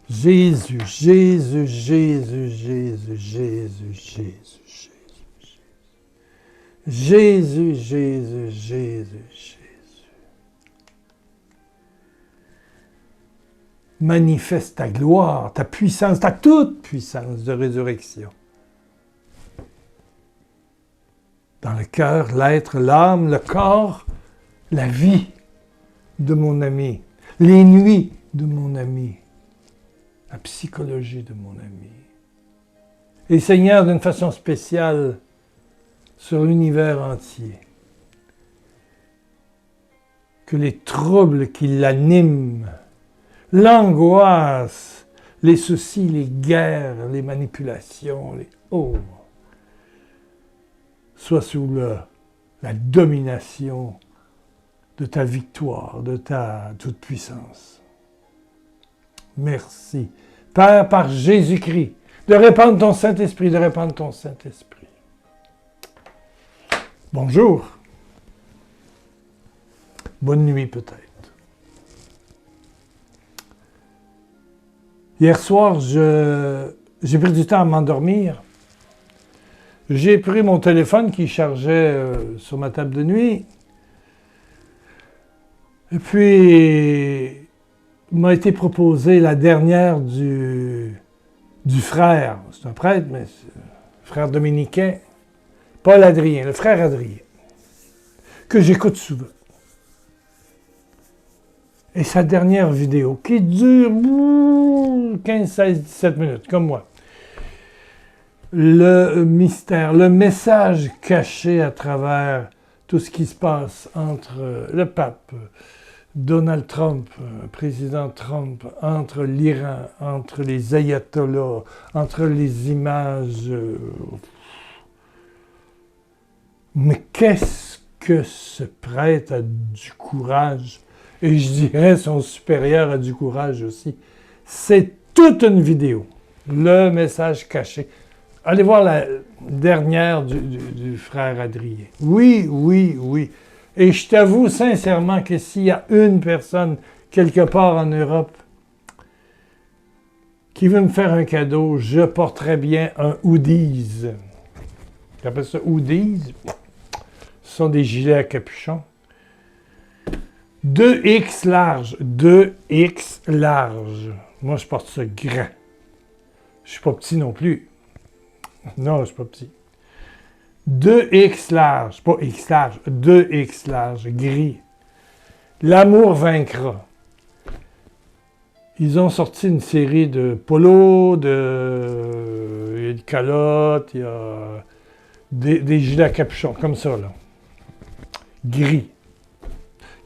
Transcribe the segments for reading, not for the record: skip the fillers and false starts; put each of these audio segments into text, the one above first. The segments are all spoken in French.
Jésus, Jésus, Jésus, Jésus, Jésus, Jésus, Jésus, Jésus, Jésus, Jésus. Manifeste ta gloire, ta puissance, ta toute puissance de résurrection. Dans le cœur, l'être, l'âme, le corps, la vie de mon ami, les nuits de mon ami, la psychologie de mon ami. Et Seigneur, d'une façon spéciale, sur l'univers entier, que les troubles qui l'animent, l'angoisse, les soucis, les guerres, les manipulations, soient sous la domination de ta victoire, de ta toute-puissance. Merci, Père, par Jésus-Christ, de répandre ton Saint-Esprit, de répandre ton Saint-Esprit. Bonjour. Bonne nuit peut-être. Hier soir, j'ai pris du temps à m'endormir. J'ai pris mon téléphone qui chargeait sur ma table de nuit. Et puis, m'a été proposée la dernière du frère. C'est un prêtre, mais c'est frère dominicain. Paul Adrien, le frère Adrien, que j'écoute souvent. Et sa dernière vidéo, qui dure 15, 16, 17 minutes, comme moi. Le mystère, le message caché à travers tout ce qui se passe entre le pape, Donald Trump, président Trump, entre l'Iran, entre les ayatollahs, entre les images. Mais qu'est-ce que ce prêtre a du courage? Et je dirais son supérieur a du courage aussi. C'est toute une vidéo, le message caché. Allez voir la dernière du frère Adrien. Oui, oui, oui. Et je t'avoue sincèrement que s'il y a une personne quelque part en Europe qui veut me faire un cadeau, je porterais bien un hoodies. J'appelle ça hoodies. Ce sont des gilets à capuchon. 2X large. 2X large. Moi, je porte ça grand. Je suis pas petit non plus. Non, je suis pas petit. 2X large, pas X large, 2X large, gris. L'amour vaincra. Ils ont sorti une série de polos, il y a des calottes, il y a des gilets à capuchon, comme ça, là. Gris.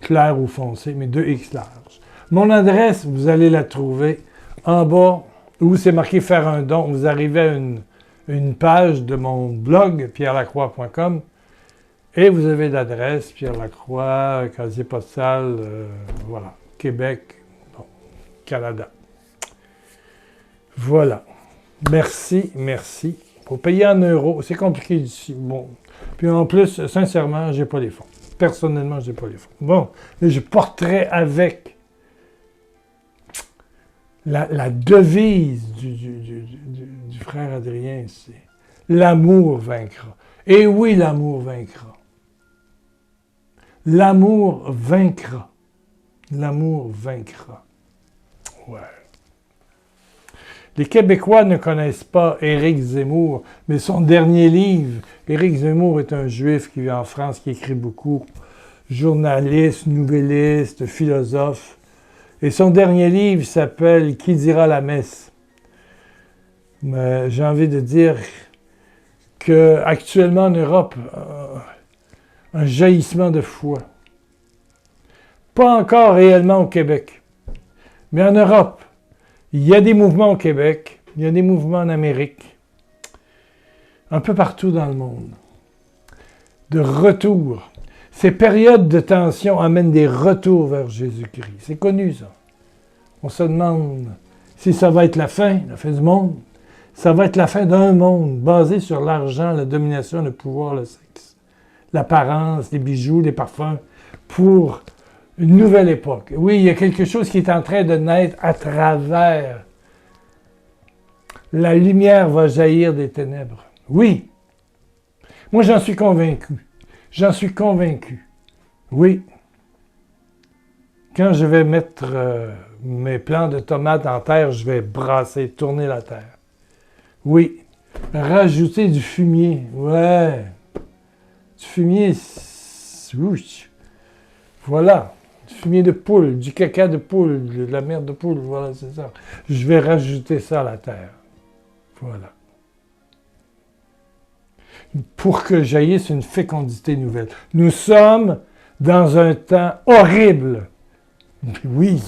Clair ou foncé, mais 2X large. Mon adresse, vous allez la trouver en bas, où c'est marqué « Faire un don ». Vous arrivez à une page de mon blog, pierrelacroix.com, et vous avez l'adresse, Pierre Lacroix, casier postal, voilà, Québec, bon, Canada. Voilà. Merci, merci. Faut payer en euros, c'est compliqué ici. Bon. Puis en plus, sincèrement, j'ai pas les fonds. Personnellement, j'ai pas les fonds. Bon, mais je porterai avec la devise du frère Adrien, c'est « L'amour vaincra ». Et oui, l'amour vaincra. L'amour vaincra. L'amour vaincra. Ouais. Les Québécois ne connaissent pas Éric Zemmour, mais son dernier livre, Éric Zemmour est un juif qui vit en France, qui écrit beaucoup, journaliste, nouvelliste, philosophe. Et son dernier livre s'appelle « Qui dira la messe ». Mais j'ai envie de dire qu'actuellement en Europe, un jaillissement de foi. Pas encore réellement au Québec, mais en Europe. Il y a des mouvements au Québec, il y a des mouvements en Amérique, un peu partout dans le monde. De retour. Ces périodes de tension amènent des retours vers Jésus-Christ. C'est connu, ça. On se demande si ça va être la fin du monde. Ça va être la fin d'un monde basé sur l'argent, la domination, le pouvoir, le sexe, l'apparence, les bijoux, les parfums, pour une nouvelle époque. Oui, il y a quelque chose qui est en train de naître à travers la lumière va jaillir des ténèbres. Oui, moi j'en suis convaincu. J'en suis convaincu. Oui. Quand je vais mettre mes plants de tomates en terre, je vais brasser, tourner la terre. Oui. Rajouter du fumier. Ouais. Du fumier. Voilà. Du fumier de poule, du caca de poule, de la merde de poule. Voilà, c'est ça. Je vais rajouter ça à la terre. Voilà. Pour que jaillisse une fécondité nouvelle. Nous sommes dans un temps horrible. Oui,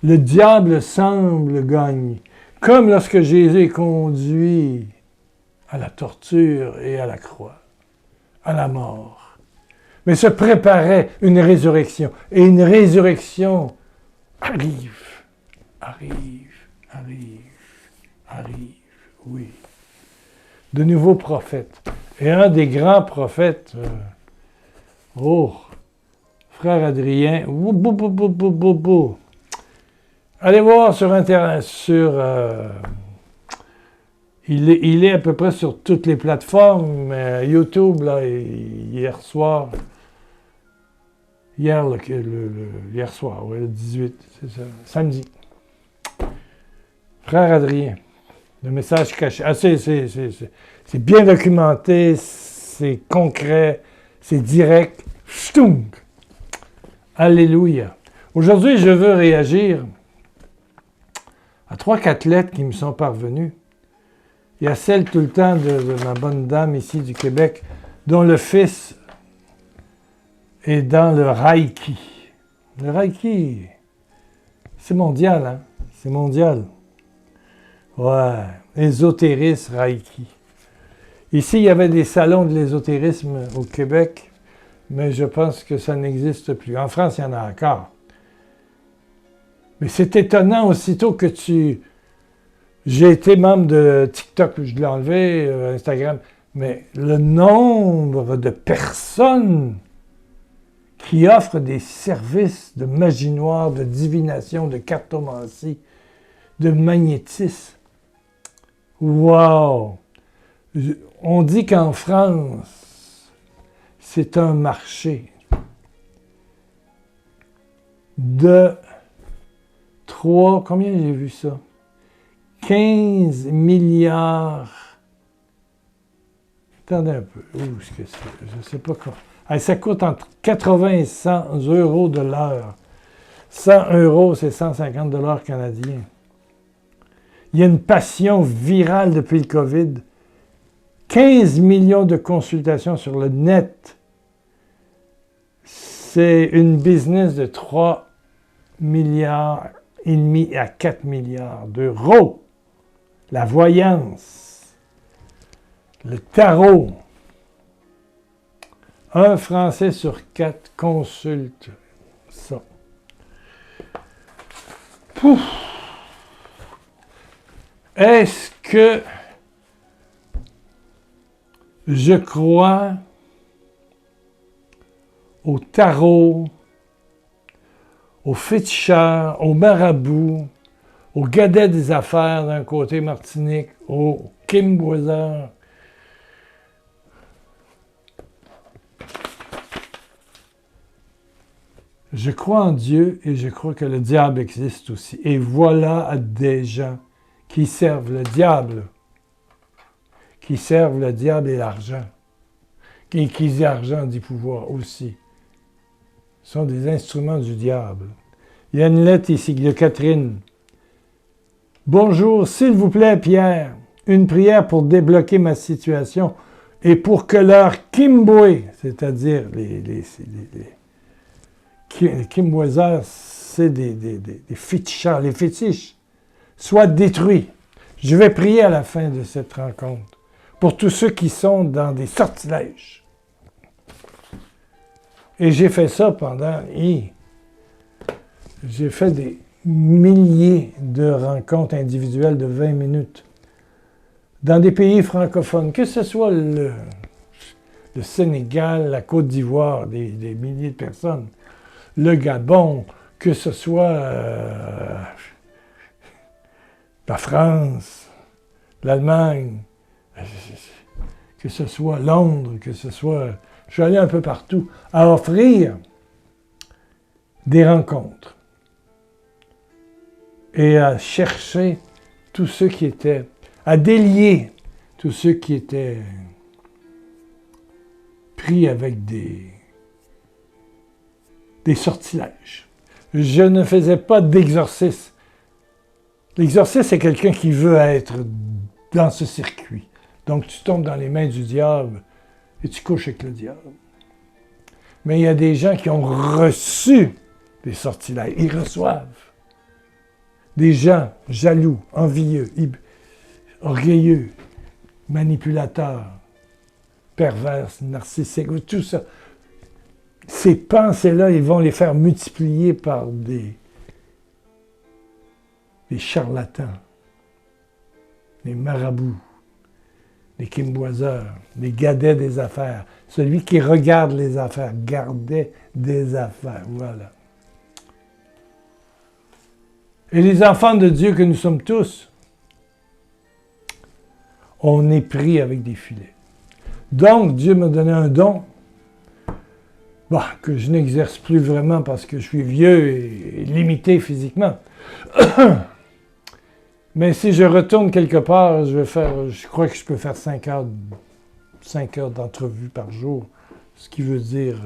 le diable semble gagner, comme lorsque Jésus est conduit à la torture et à la croix, à la mort. Mais se préparait une résurrection, et une résurrection arrive, oui. De nouveaux prophètes. Et un des grands prophètes, frère Adrien, allez voir sur Internet, il est à peu près sur toutes les plateformes, YouTube, là, hier soir, hier soir, le 18, c'est ça, samedi. Frère Adrien, le message caché. Ah, c'est bien documenté, c'est concret, c'est direct. Ch'toung! Alléluia. Aujourd'hui, je veux réagir à 3-4 lettres qui me sont parvenues. Il y a celle tout le temps de ma bonne dame ici du Québec, dont le fils est dans le Reiki. Le Reiki, c'est mondial, hein? C'est mondial. Ouais, ésotérisme, Reiki. Ici, il y avait des salons de l'ésotérisme au Québec, mais je pense que ça n'existe plus. En France, il y en a encore. Mais c'est étonnant, aussitôt que j'ai été membre de TikTok, je l'ai enlevé, Instagram, mais le nombre de personnes qui offrent des services de magie noire, de divination, de cartomancie, de magnétisme. Wow! On dit qu'en France, c'est un marché de combien j'ai vu ça? 15 milliards. Attendez un peu. Où est-ce que c'est? Je ne sais pas quoi. Ah, ça coûte entre 80 et 100 euros de l'heure. 100 euros, c'est 150 $ canadiens. Il y a une passion virale depuis le COVID. 15 millions de consultations sur le net. C'est une business de 3 milliards et demi à 4 milliards d'euros. La voyance, le tarot. Un Français sur 4 consulte ça. Pouf! Est-ce que je crois au tarot, aux féticheurs, aux marabouts, aux gadets des affaires d'un côté Martinique, aux Kim Boiser? Je crois en Dieu et je crois que le diable existe aussi. Et voilà des gens qui servent le diable, et l'argent, qui l'argent du pouvoir aussi. Ce sont des instruments du diable. Il y a une lettre ici de Catherine. Bonjour, s'il vous plaît, Pierre, une prière pour débloquer ma situation et pour que leur Kimboé, c'est-à-dire les Kimboisers, c'est des féticheurs, les fétiches, soient détruits. Je vais prier à la fin de cette rencontre pour tous ceux qui sont dans des sortilèges. Et j'ai fait ça pendant... J'ai fait des milliers de rencontres individuelles de 20 minutes dans des pays francophones, que ce soit le Sénégal, la Côte d'Ivoire, des milliers de personnes, le Gabon, que ce soit la France, l'Allemagne, que ce soit Londres, que ce soit... Je suis allé un peu partout à offrir des rencontres et à chercher tous ceux qui étaient... à délier tous ceux qui étaient pris avec des sortilèges. Je ne faisais pas d'exorcisme. L'exorcisme, c'est quelqu'un qui veut être dans ce circuit. Donc, tu tombes dans les mains du diable et tu couches avec le diable. Mais il y a des gens qui ont reçu des sortilèges. Ils reçoivent. Des gens jaloux, envieux, orgueilleux, manipulateurs, pervers, narcissiques, tout ça. Ces pensées-là, ils vont les faire multiplier par des charlatans, des marabouts, des kimboiseurs, des gadets des affaires. Celui qui regarde les affaires, gardait des affaires, voilà. Et les enfants de Dieu que nous sommes tous, on est pris avec des filets. Donc, Dieu m'a donné un don que je n'exerce plus vraiment parce que je suis vieux et limité physiquement. Mais si je retourne quelque part, je crois que je peux faire 5 heures d'entrevue par jour, ce qui veut dire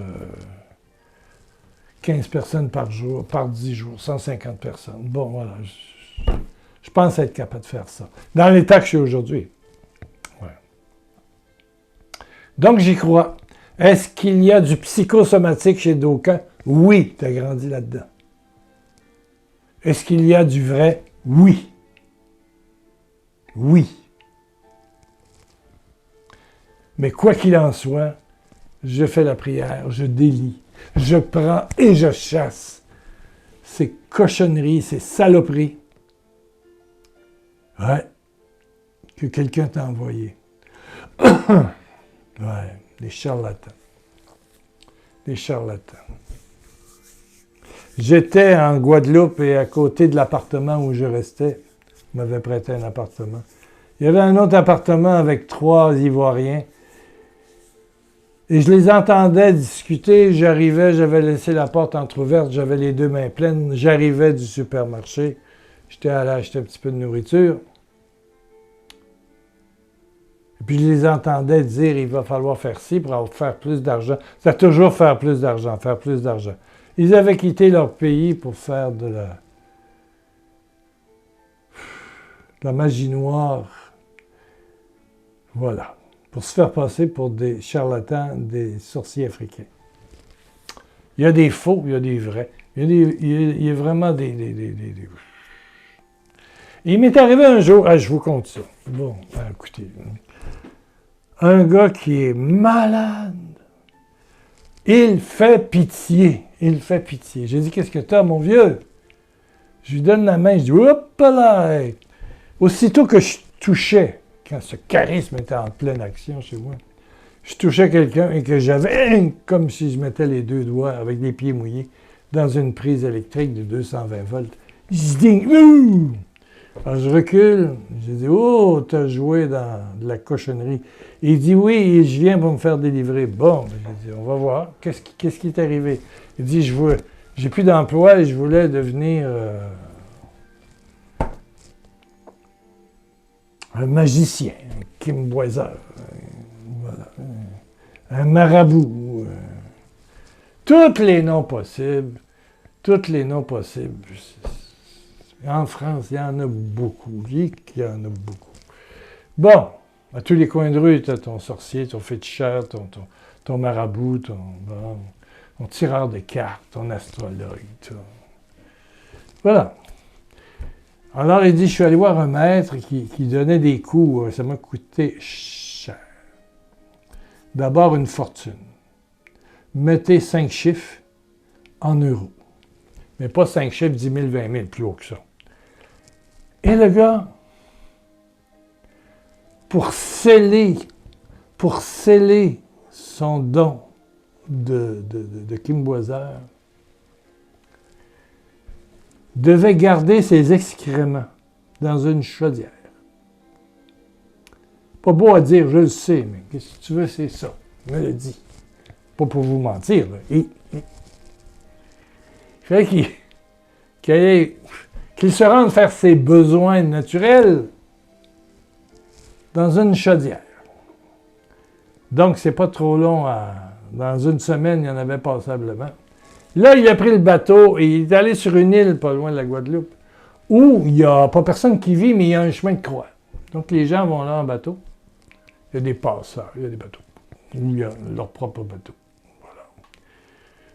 15 personnes par jour, par 10 jours, 150 personnes. Bon, voilà, je pense être capable de faire ça. Dans l'état que je suis aujourd'hui. Ouais. Donc, j'y crois. Est-ce qu'il y a du psychosomatique chez d'aucuns? Oui, tu as grandi là-dedans. Est-ce qu'il y a du vrai? Oui. Oui. Mais quoi qu'il en soit, je fais la prière, je délie, je prends et je chasse ces cochonneries, ces saloperies. Ouais. Que quelqu'un t'a envoyé. Ouais. Des charlatans. Des charlatans. J'étais en Guadeloupe et à côté de l'appartement où je restais, on m'avait prêté un appartement. Il y avait un autre appartement avec 3 Ivoiriens. Et je les entendais discuter. J'arrivais, j'avais laissé la porte entrouverte, j'avais les 2 mains pleines. J'arrivais du supermarché. J'étais allé acheter un petit peu de nourriture. Et puis je les entendais dire, il va falloir faire ci pour faire plus d'argent. Ça toujours faire plus d'argent, faire plus d'argent. Ils avaient quitté leur pays pour faire de la magie noire. Voilà. Pour se faire passer pour des charlatans, des sorciers africains. Il y a des faux, il y a des vrais. Il y a vraiment des... Il m'est arrivé un jour, je vous conte ça. Bon, écoutez... Un gars qui est malade. Il fait pitié. Il fait pitié. J'ai dit, qu'est-ce que t'as, mon vieux? Je lui donne la main, je dis, hop là! Aussitôt que je touchais, quand ce charisme était en pleine action chez moi, je touchais quelqu'un et que j'avais, comme si je mettais les 2 doigts avec les pieds mouillés dans une prise électrique de 220 volts. Je dis, ouh! Alors je recule, j'ai dit, oh, t'as joué dans de la cochonnerie. Il dit, oui, je viens pour me faire délivrer. Bon, j'ai dit, on va voir, qu'est-ce qui est arrivé? Il dit, j'ai plus d'emploi et je voulais devenir un magicien, un kimboiseur, voilà, un marabout. Tous les noms possibles, tous les noms possibles. En France, il y en a beaucoup. Il y en a beaucoup. Bon, à tous les coins de rue, tu as ton sorcier, ton féticheur, ton marabout, ton tireur de cartes, ton astrologue. Voilà. Alors, il dit, je suis allé voir un maître qui donnait des coups. Ça m'a coûté cher. D'abord, une fortune. Mettez 5 chiffres en euros. Mais pas 5 chiffres, 10 000, 20 000, plus haut que ça. Et le gars, pour sceller son don de kimboiseur, devait garder ses excréments dans une chaudière. Pas beau à dire, je le sais, mais qu'est-ce que tu veux, c'est ça. Il me le dit. Pas pour vous mentir, là. Il fait qu'il se rende faire ses besoins naturels dans une chaudière. Donc, c'est pas trop long. Dans une semaine, il y en avait passablement. Là, il a pris le bateau et il est allé sur une île pas loin de la Guadeloupe où il n'y a pas personne qui vit, mais il y a un chemin de croix. Donc, les gens vont là en bateau. Il y a des passeurs, il y a des bateaux. Ou il y a leur propre bateau. Voilà.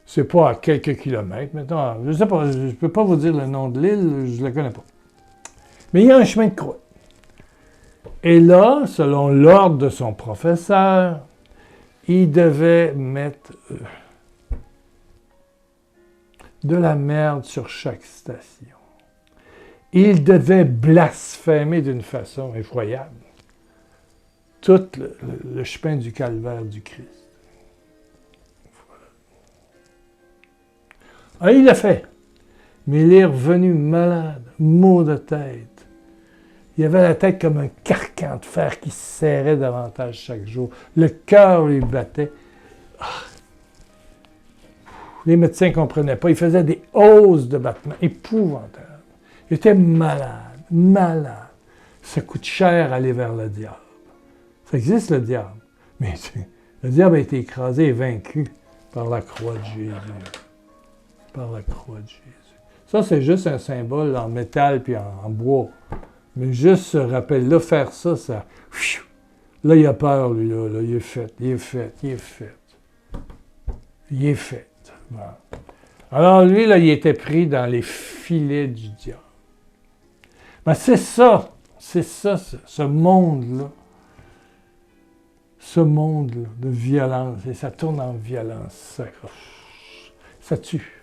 C'est pas à quelques kilomètres. Maintenant, je ne sais pas, je ne peux pas vous dire le nom de l'île, je ne la connais pas. Mais il y a un chemin de croix. Et là, selon l'ordre de son professeur, il devait mettre de la merde sur chaque station. Il devait blasphémer d'une façon effroyable tout le chemin du calvaire du Christ. Voilà. Ah, il l'a fait. Mais il est revenu malade, maux de tête. Il avait la tête comme un carcan de fer qui se serrait davantage chaque jour. Le cœur lui battait. Ah. Les médecins ne comprenaient pas. Il faisait des hausses de battements épouvantables. Il était malade. Ça coûte cher aller vers le diable. Ça existe, le diable. Mais le diable a été écrasé et vaincu par la croix de Jésus. Par la croix de Jésus. Ça, c'est juste un symbole en métal puis en bois. Mais juste ce rappel-là, faire ça, ça... Là, il a peur, lui, là. Il est fait. Voilà. Alors, lui, là, il était pris dans les filets du diable. Mais c'est ça, ce monde-là. Ce monde-là de violence. Et ça tourne en violence. Ça tue.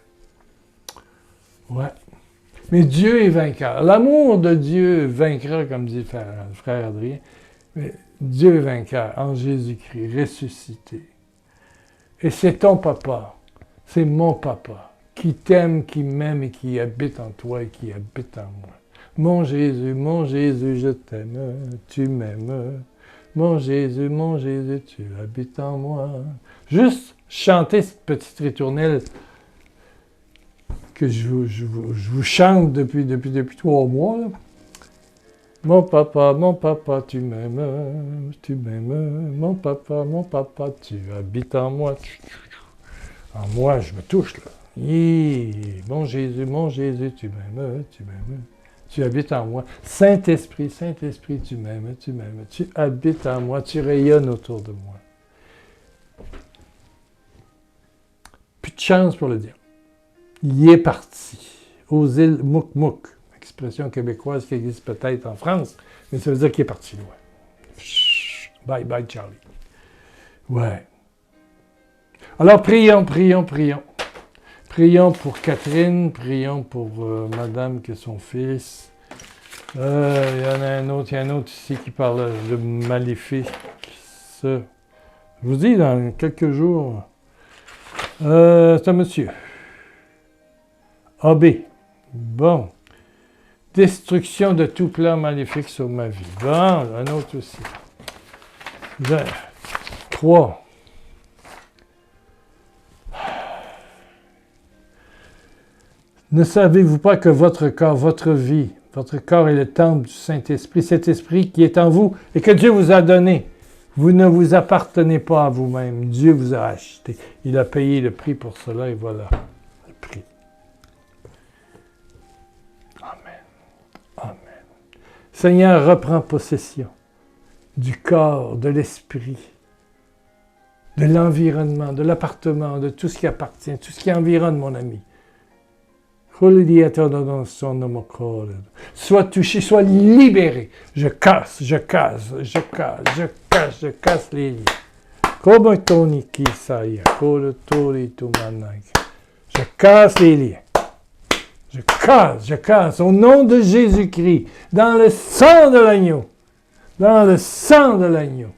Ouais. Mais Dieu est vainqueur. L'amour de Dieu vaincra, comme dit le frère Adrien. Mais Dieu est vainqueur en Jésus-Christ, ressuscité. Et c'est ton papa, c'est mon papa, qui t'aime, qui m'aime et qui habite en toi et qui habite en moi. Mon Jésus, je t'aime, tu m'aimes. Mon Jésus, tu habites en moi. Juste chanter cette petite ritournelle que je vous chante depuis 3 mois. Là. Mon papa, tu m'aimes. Mon papa, tu habites en moi. En moi, je me touche, là. Mon Jésus, tu m'aimes. Tu habites en moi. Saint-Esprit, tu m'aimes. Tu habites en moi, tu rayonnes autour de moi. Plus de chance pour le dire. Il est parti aux îles Mouk-Mouk, expression québécoise qui existe peut-être en France, mais ça veut dire qu'il est parti loin. Bye bye Charlie. Ouais. Alors prions. Prions pour Catherine, prions pour Madame que son fils. Il y en a un autre ici qui parle de maléfice. Je vous dis, dans quelques jours, c'est un monsieur. AB. Bon. Destruction de tout plan maléfique sur ma vie. Bon, un autre aussi. 3. Ne savez-vous pas que votre corps, votre vie, votre corps est le temple du Saint-Esprit, cet esprit qui est en vous et que Dieu vous a donné. Vous ne vous appartenez pas à vous-même. Dieu vous a acheté. Il a payé le prix pour cela et voilà le prix. Amen. Seigneur, reprends possession du corps, de l'esprit, de l'environnement, de l'appartement, de tout ce qui appartient, tout ce qui environne mon ami. Sois touché, sois libéré. Je casse les liens. Je casse les liens. Je casse au nom de Jésus-Christ, dans le sang de l'agneau. Dans le sang de l'agneau.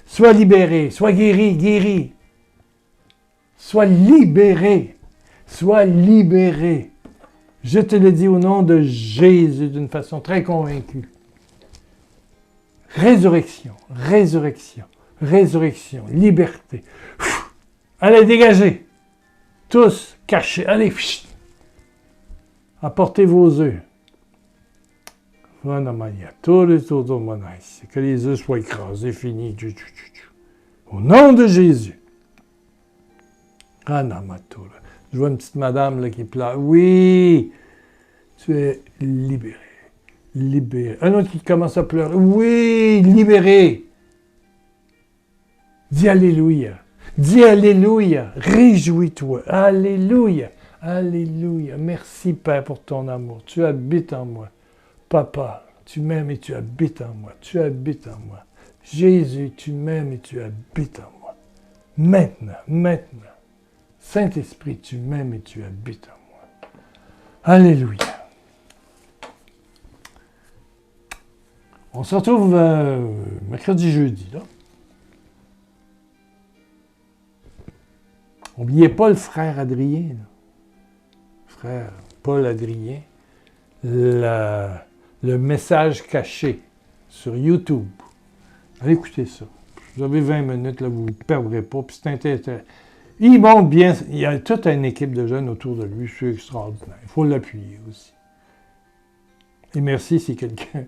Sois libéré, sois guéri. Sois libéré. Je te le dis au nom de Jésus d'une façon très convaincue. Résurrection, résurrection, résurrection, liberté. Allez, dégagez. Tous cachés. Allez, apportez vos œufs. Que les œufs soient écrasés, finis. Au nom de Jésus. Je vois une petite madame là, qui pleure. Oui, tu es libéré. Libéré. Un autre qui commence à pleurer. Oui, libéré. Dis Alléluia. Dis Alléluia. Réjouis-toi. Alléluia. Alléluia. Merci, Père, pour ton amour. Tu habites en moi. Papa, tu m'aimes et tu habites en moi. Tu habites en moi. Jésus, tu m'aimes et tu habites en moi. Maintenant, maintenant. Saint-Esprit, tu m'aimes et tu habites en moi. Alléluia. On se retrouve mercredi, jeudi, là. N'oubliez pas le frère Adrien, là. Frère Paul Adrien. Le message caché sur YouTube. Allez écouter ça. Vous avez 20 minutes, là, vous ne perdrez pas. Puis c'est intéressant. Il montre bien, il y a toute une équipe de jeunes autour de lui, c'est extraordinaire. Il faut l'appuyer aussi. Et merci si quelqu'un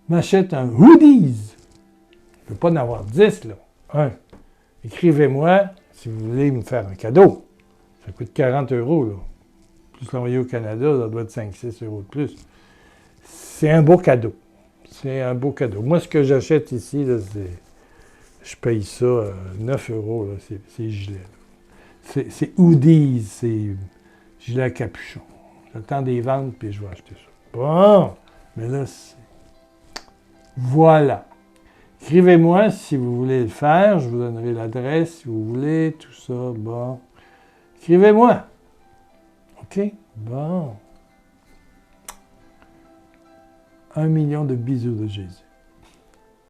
m'achète un hoodies. Je ne veux pas en avoir 10, là. Écrivez-moi si vous voulez me faire un cadeau. Ça coûte 40 €, là. Plus l'envoyer au Canada, ça doit être 5-6 € de plus. C'est un beau cadeau. C'est un beau cadeau. Moi, ce que j'achète ici, là, c'est... Je paye ça 9 €, là, c'est gilet. C'est hoodies, c'est gilet à capuchon. J'ai le temps des ventes, puis je vais acheter ça. Bon, mais là, c'est... Voilà. Écrivez-moi si vous voulez le faire. Je vous donnerai l'adresse si vous voulez, tout ça. Bon. Écrivez-moi. OK? Bon. 1 million de bisous de Jésus.